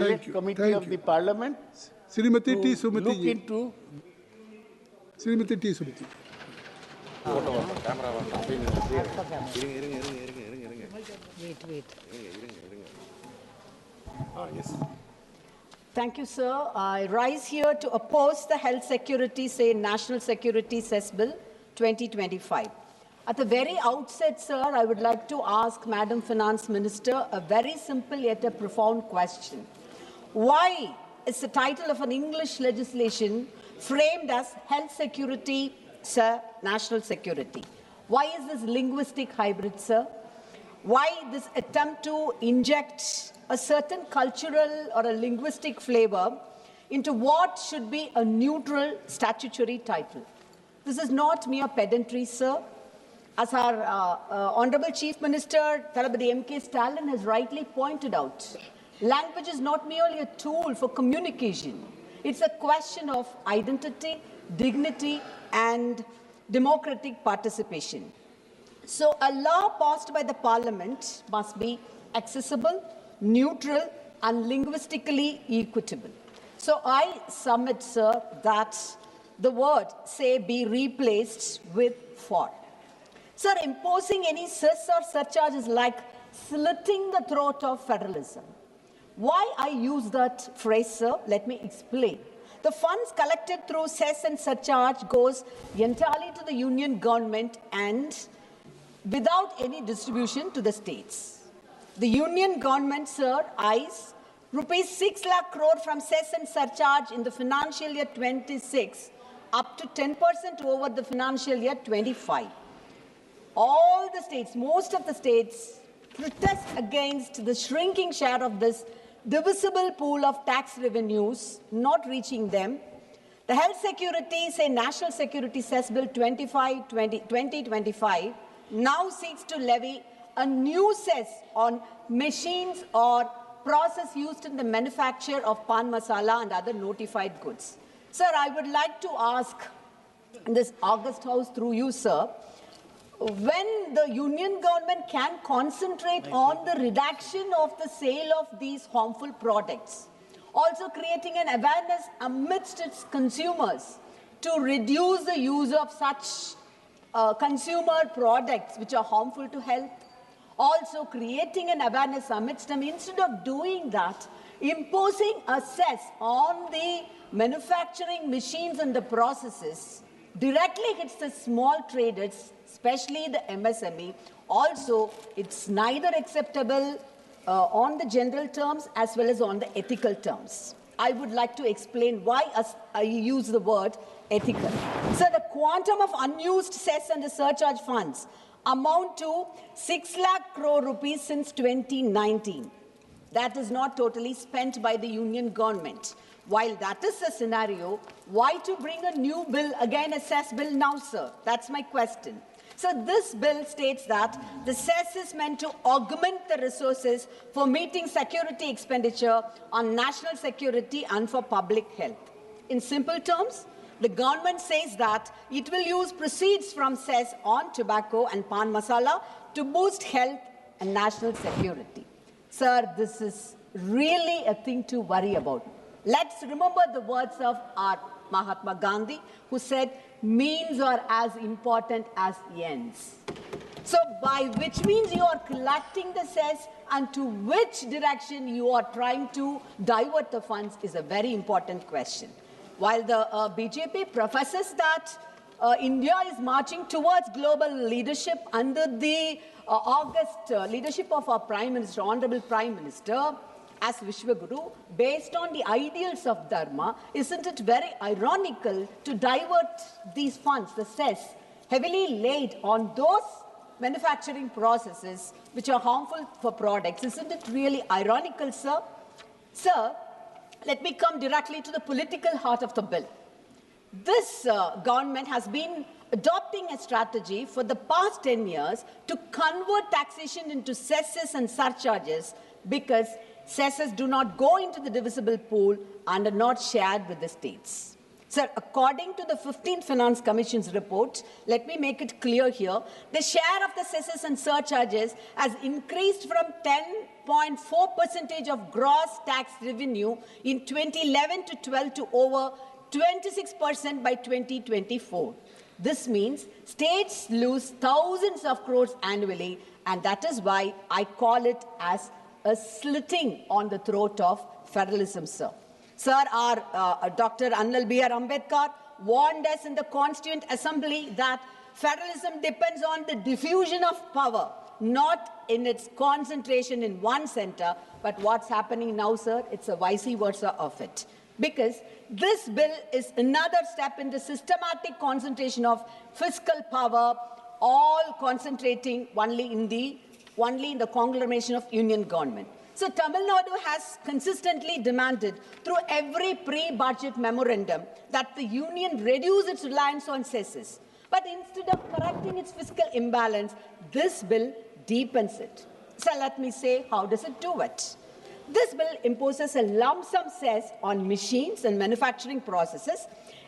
Select Committee of the Parliament Srimati T. to Sumathy look ji. into. Srimati T. Sumathy. Wait. Yes. Thank you, sir. I rise here to oppose the National Security Cess Bill 2025. At the very outset, sir, I would like to ask Madam Finance Minister a very simple yet a profound question. Why is the title of an English legislation framed as Health Security, sir, National Security? Why is this linguistic hybrid, sir? Why this attempt to inject a certain cultural or a linguistic flavor into what should be a neutral statutory title? This is not mere pedantry, sir. As our Honorable Chief Minister, Thalapathy M.K. Stalin has rightly pointed out, language is not merely a tool for communication. It's a question of identity, dignity, and democratic participation. So a law passed by the Parliament must be accessible, neutral, and linguistically equitable. So I submit, sir, that the word, say, be replaced with for. Sir, imposing any cess or surcharge is like slitting the throat of federalism. Why I use that phrase, sir? Let me explain. The funds collected through cess and surcharge goes entirely to the union government and without any distribution to the states. The union government, sir, eyes rupees 6 lakh crore from cess and surcharge in the financial year 26 up to 10% over the financial year 25. All the states, most of the states, protest against the shrinking share of this divisible pool of tax revenues not reaching them. The Health Security, say National Security Cess Bill 2025 now seeks to levy a new cess on machines or process used in the manufacture of pan masala and other notified goods. Sir, I would like to ask this August House through you, sir, when the union government can concentrate on the reduction of the sale of these harmful products, also creating an awareness amidst its consumers to reduce the use of such consumer products which are harmful to health, also creating an awareness amidst them, instead of doing that, imposing a cess on the manufacturing machines and the processes directly hits the small traders, especially the MSME. Also, it's neither acceptable on the general terms as well as on the ethical terms. I would like to explain why I use the word ethical. So the quantum of unused cess and the surcharge funds amount to 6 lakh crore rupees since 2019. That is not totally spent by the union government. While that is the scenario, why to bring a new bill, again a cess bill now, sir? That's my question. So this bill states that the cess is meant to augment the resources for meeting security expenditure on national security and for public health. In simple terms, the government says that it will use proceeds from cess on tobacco and pan masala to boost health and national security. Sir, this is really a thing to worry about. Let's remember the words of our Mahatma Gandhi, who said, means are as important as ends. So by which means you are collecting the cess and to which direction you are trying to divert the funds is a very important question. While the BJP professes that India is marching towards global leadership under the august leadership of our Prime Minister, Honorable Prime Minister, as Vishwaguru, based on the ideals of Dharma, isn't it very ironical to divert these funds, the cess, heavily laid on those manufacturing processes which are harmful for products? Isn't it really ironical, sir? Sir, let me come directly to the political heart of the bill. This government has been adopting a strategy for the past 10 years to convert taxation into cesses and surcharges because cesses do not go into the divisible pool and are not shared with the states. Sir, according to the 15th Finance Commission's report, let me make it clear here, the share of the cesses and surcharges has increased from 10 10.4% of gross tax revenue in 2011 to 12 to over 26% by 2024. This means states lose thousands of crores annually, and that is why I call it as a slitting on the throat of federalism, sir. Sir, our Dr. Annal B.R. Ambedkar warned us in the Constituent Assembly that federalism depends on the diffusion of power, not in its concentration in one center, but what's happening now, sir, it's a vice versa of it. Because this bill is another step in the systematic concentration of fiscal power, all concentrating only in the conglomeration of union government. So Tamil Nadu has consistently demanded through every pre-budget memorandum that the union reduce its reliance on cesses. But instead of correcting its fiscal imbalance, this bill deepens it. So let me say, how does it do it? This bill imposes a lump sum cess on machines and manufacturing processes,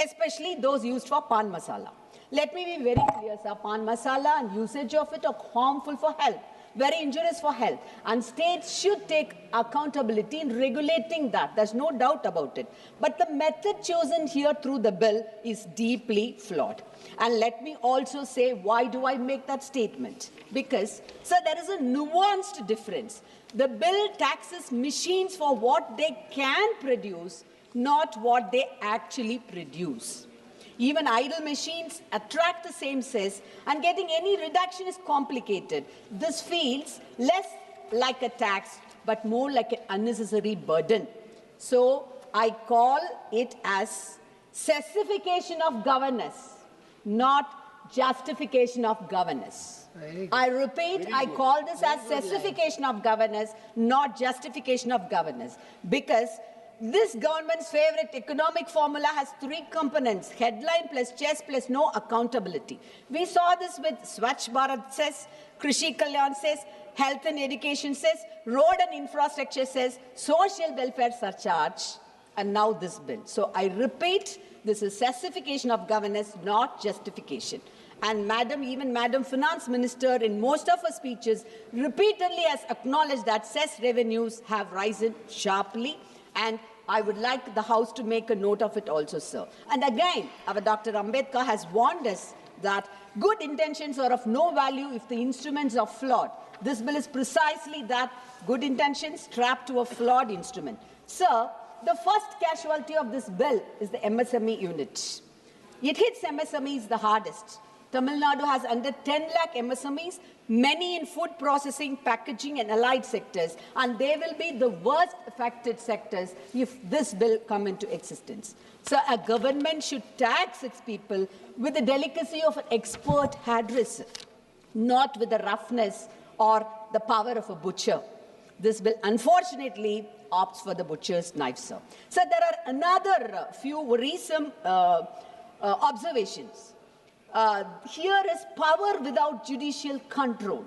especially those used for pan masala. Let me be very clear, sir. Pan masala and usage of it are harmful for health, very injurious for health. And states should take accountability in regulating that. There's no doubt about it. But the method chosen here through the bill is deeply flawed. And let me also say, why do I make that statement? Because, sir, there is a nuanced difference. The bill taxes machines for what they can produce, not what they actually produce. Even idle machines attract the same cess, and getting any reduction is complicated. This feels less like a tax, but more like an unnecessary burden. So I call it as cessification of governance, not justification of governance. I repeat, I call this as cessification of governance, not justification of governance, because this government's favorite economic formula has three components: headline plus chess plus no accountability. We saw this with Swachh Bharat cess, Krishi Kalyan cess, health and education cess, road and infrastructure cess, social welfare surcharge, and now this bill. So I repeat, this is cessification of governance, not justification. And even Madam Finance Minister, in most of her speeches, repeatedly has acknowledged that cess revenues have risen sharply. And I would like the House to make a note of it also, sir. And again, our Dr. Ambedkar has warned us that good intentions are of no value if the instruments are flawed. This bill is precisely that, good intentions trapped to a flawed instrument. Sir, the first casualty of this bill is the MSME unit. It hits MSMEs the hardest. Tamil Nadu has under 10 lakh MSMEs, many in food processing, packaging and allied sectors, and they will be the worst affected sectors if this bill comes into existence. So a government should tax its people with the delicacy of an expert hairdresser, not with the roughness or the power of a butcher. This bill, unfortunately, opts for the butcher's knife, sir. So there are another few worrisome observations. Here is power without judicial control.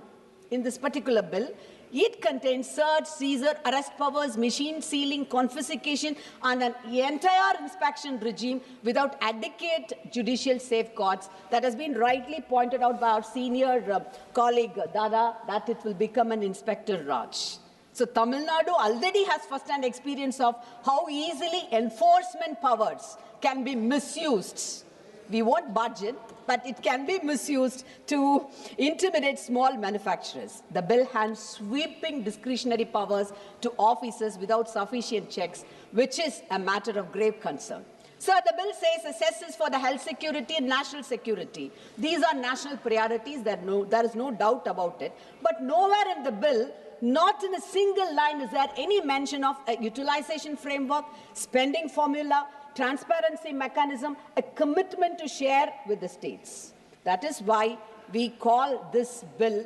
In this particular bill, it contains search, seizure, arrest powers, machine sealing, confiscation, and an entire inspection regime without adequate judicial safeguards. That has been rightly pointed out by our senior colleague Dada, that it will become an Inspector Raj. So Tamil Nadu already has first-hand experience of how easily enforcement powers can be misused. We won't budget, but it can be misused to intimidate small manufacturers. The bill hands sweeping discretionary powers to officers without sufficient checks, which is a matter of grave concern. So the bill says assesses for the health security and national security. These are national priorities, there is no doubt about it. But nowhere in the bill, not in a single line, is there any mention of a utilization framework, spending formula, transparency mechanism, a commitment to share with the states. That is why we call this bill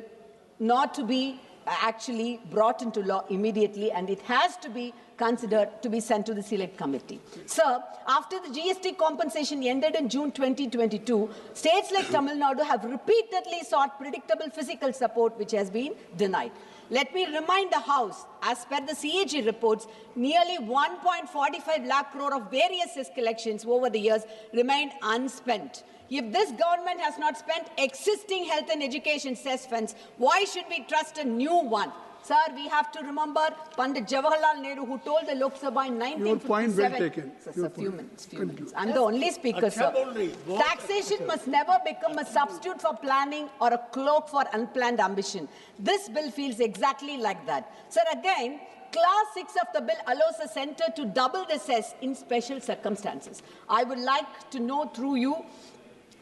not to be actually brought into law immediately, and it has to be considered to be sent to the Select Committee. Sir, after the GST compensation ended in June 2022, states like Tamil Nadu have repeatedly sought predictable fiscal support, which has been denied. Let me remind the House, as per the CAG reports, nearly 1.45 lakh crore of various cess collections over the years remained unspent. If this government has not spent existing health and education cess funds, why should we trust a new one? Sir, we have to remember Pandit Jawaharlal Nehru, who told the Lok Sabha in 1957. Your point well taken. Sir, few minutes. I'm the only speaker, sir. Taxation must never become a substitute for planning or a cloak for unplanned ambition. This bill feels exactly like that. Sir, again, Clause 6 of the bill allows the centre to double the cess in special circumstances. I would like to know through you,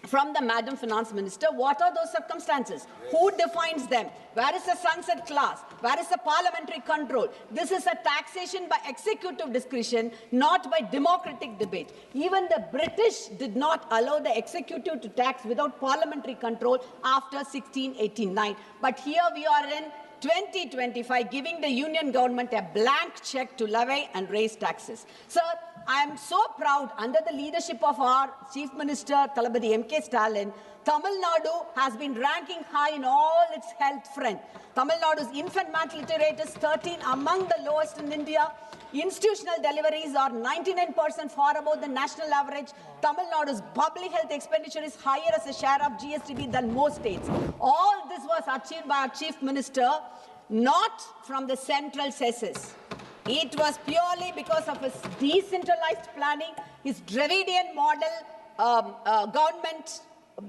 from the Madam Finance Minister, what are those circumstances? Who defines them? Where is the sunset clause? Where is the parliamentary control? This is a taxation by executive discretion, not by democratic debate. Even the British did not allow the executive to tax without parliamentary control after 1689. But here we are in 2025, giving the union government a blank check to levy and raise taxes. Sir, I am so proud, under the leadership of our Chief Minister, Thalapathy M.K. Stalin, Tamil Nadu has been ranking high in all its health front. Tamil Nadu's infant mortality rate is 13, among the lowest in India. Institutional deliveries are 99% far above the national average. Tamil Nadu's public health expenditure is higher as a share of GSTB than most states. All this was achieved by our Chief Minister, not from the central cesses. It was purely because of his decentralized planning, his Dravidian model government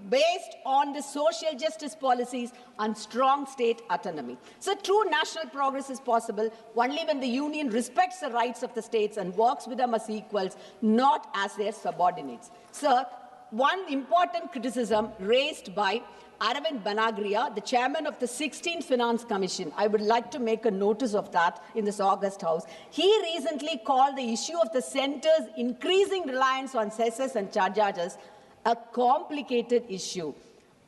based on the social justice policies and strong state autonomy. So true national progress is possible only when the union respects the rights of the states and works with them as equals, not as their subordinates. Sir, one important criticism raised by Aravind Banagria, the chairman of the 16th Finance Commission, I would like to make a notice of that in this August House. He recently called the issue of the centre's increasing reliance on cesses and charges a complicated issue.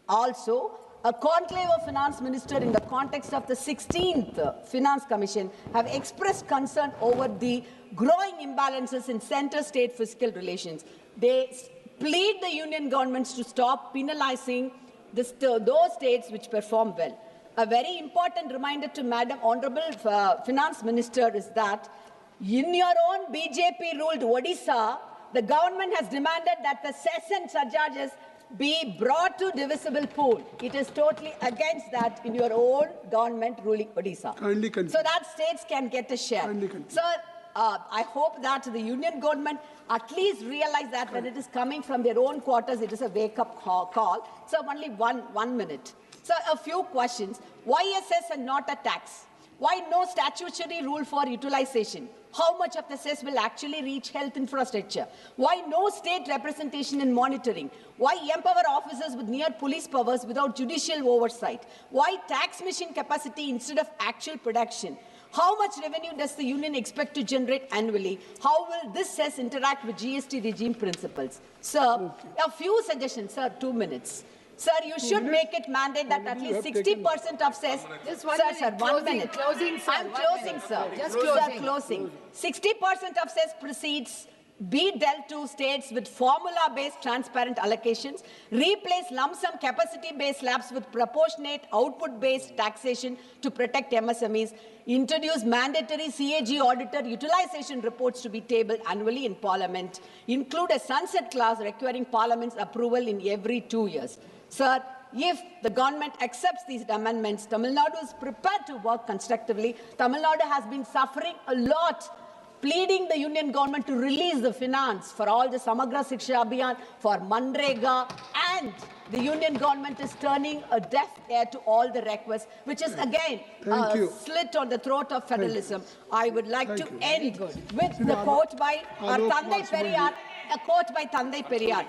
Also, a conclave of finance ministers in the context of the 16th Finance Commission have expressed concern over the growing imbalances in center-state fiscal relations. They plead the union governments to stop penalizing those states which perform well. A very important reminder to Madam Honourable Finance Minister is that in your own BJP-ruled Odisha, the government has demanded that the cess and surcharges be brought to divisible pool. It is totally against that in your own government ruling Odisha. So that states can get a share. Sir, I hope that the union government at least realize that when it is coming from their own quarters, it is a wake-up call. So only one minute. So a few questions. Why a cess and not a tax? Why no statutory rule for utilization? How much of the cess will actually reach health infrastructure? Why no state representation in monitoring? Why empower officers with near police powers without judicial oversight? Why tax machine capacity instead of actual production? How much revenue does the union expect to generate annually? How will this cess interact with GST regime principles? Sir, a few suggestions, sir, 2 minutes. Sir, you should make it mandate that at least 60% of cess. Just 1 sir, minute. sir, 1 minute. Closing, sir. I'm closing, sir. Just closing. Sir, closing. 60% of cess proceeds be dealt to states with formula-based transparent allocations, replace lump sum capacity-based slabs with proportionate output-based taxation to protect MSMEs, introduce mandatory CAG auditor utilization reports to be tabled annually in Parliament, include a sunset clause requiring Parliament's approval in every 2 years. Sir, if the government accepts these amendments, Tamil Nadu is prepared to work constructively. Tamil Nadu has been suffering a lot, pleading the union government to release the finance for all the Samagra Shiksha Abhiyan, for Manrega, and the union government is turning a deaf ear to all the requests, which is again a slit on the throat of federalism. I would like to end with the quote by our Thandai Periyar, a quote by Thandai Periyar.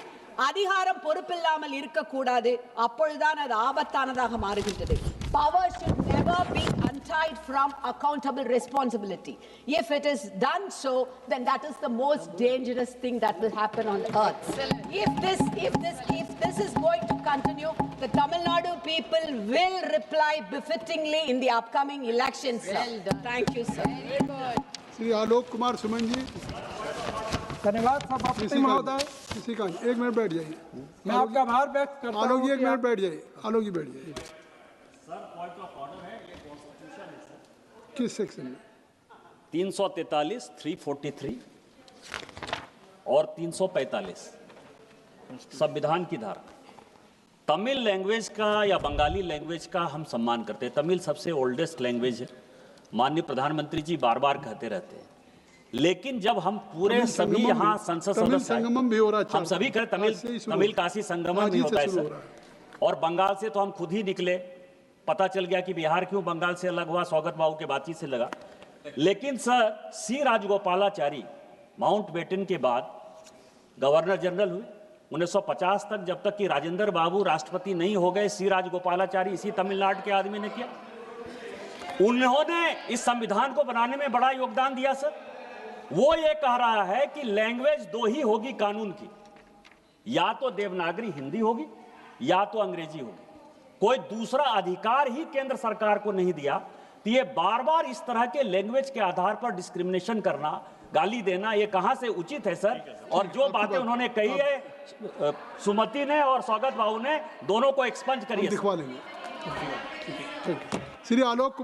அதிகாரம் பொறுப்பில்லாமல் இருக்கக்கூடாது, அப்பொழுதுதான் அது ஆபத்தானதாக மாறுகின்றது. Power should never be untied from accountable responsibility. If it is done so, then that is the most dangerous thing that will happen on earth. If this is going to continue, the Tamil Nadu people will reply befittingly in the upcoming elections, sir. Thank you, sir. Very good. Shri Alok Kumar Suman ji, धन्यवाद सभापति महोदय। एक minute बैठ जाइए। मैं आपका आभार व्यक्त करता हूं। आलोक जी एक मिनट बैठ जाइए। आलोक जी बैठ जाइए। सर, पॉइंट ऑफ ऑर्डर है, ये कॉन्स्टिट्यूशन है सर। किस सेक्शन में? 343, 343 और 345 संविधान की धारा। तमिल लैंग्वेज का या बंगाली लैंग्वेज का हम सम्मान करते हैं। तमिल सबसे ओल्डेस्ट लैंग्वेज है माननीय प्रधानमंत्री जी बार बार कहते रहते हैं, लेकिन जब हम पूरे तमिल सभी संगमम यहाँ भी- संसद तमिल सदस्य आए, संगमम भी हो रहा है, हम सभी करें आज से ही शुरू तमिल हो- काशी संगमम आज भी ही होता है से शुरू सर। हो रहा है। और बंगाल से तो हम खुद ही निकले, पता चल गया कि बिहार क्यों बंगाल से अलग हुआ, स्वागत बाबू के बातचीत से लगा। लेकिन सर सी राजगोपालाचारी माउंटबेटन के बाद गवर्नर जनरल हुए 1950 तक, जब तक कि राजेंद्र बाबू राष्ट्रपति नहीं हो गए। सी राजगोपालाचारी इसी तमिलनाडु के आदमी ने किया। उन्होंने इस संविधान को बनाने में बड़ा योगदान दिया सर। वो ये कह रहा है कि लैंग्वेज दो ही होगी कानून की, या तो देवनागरी हिंदी होगी या तो अंग्रेजी होगी, कोई दूसरा अधिकार ही केंद्र सरकार को नहीं दिया। तो ये बार बार इस तरह के लैंग्वेज के आधार पर डिस्क्रिमिनेशन करना, गाली देना, ये कहां से उचित है सर? और जो बातें उन्होंने कही है सुमति ने और स्वागत बाबू ने, दोनों को एक्सपंज करिए। दिखवा लेंगे। ठीक है। श्री आलोक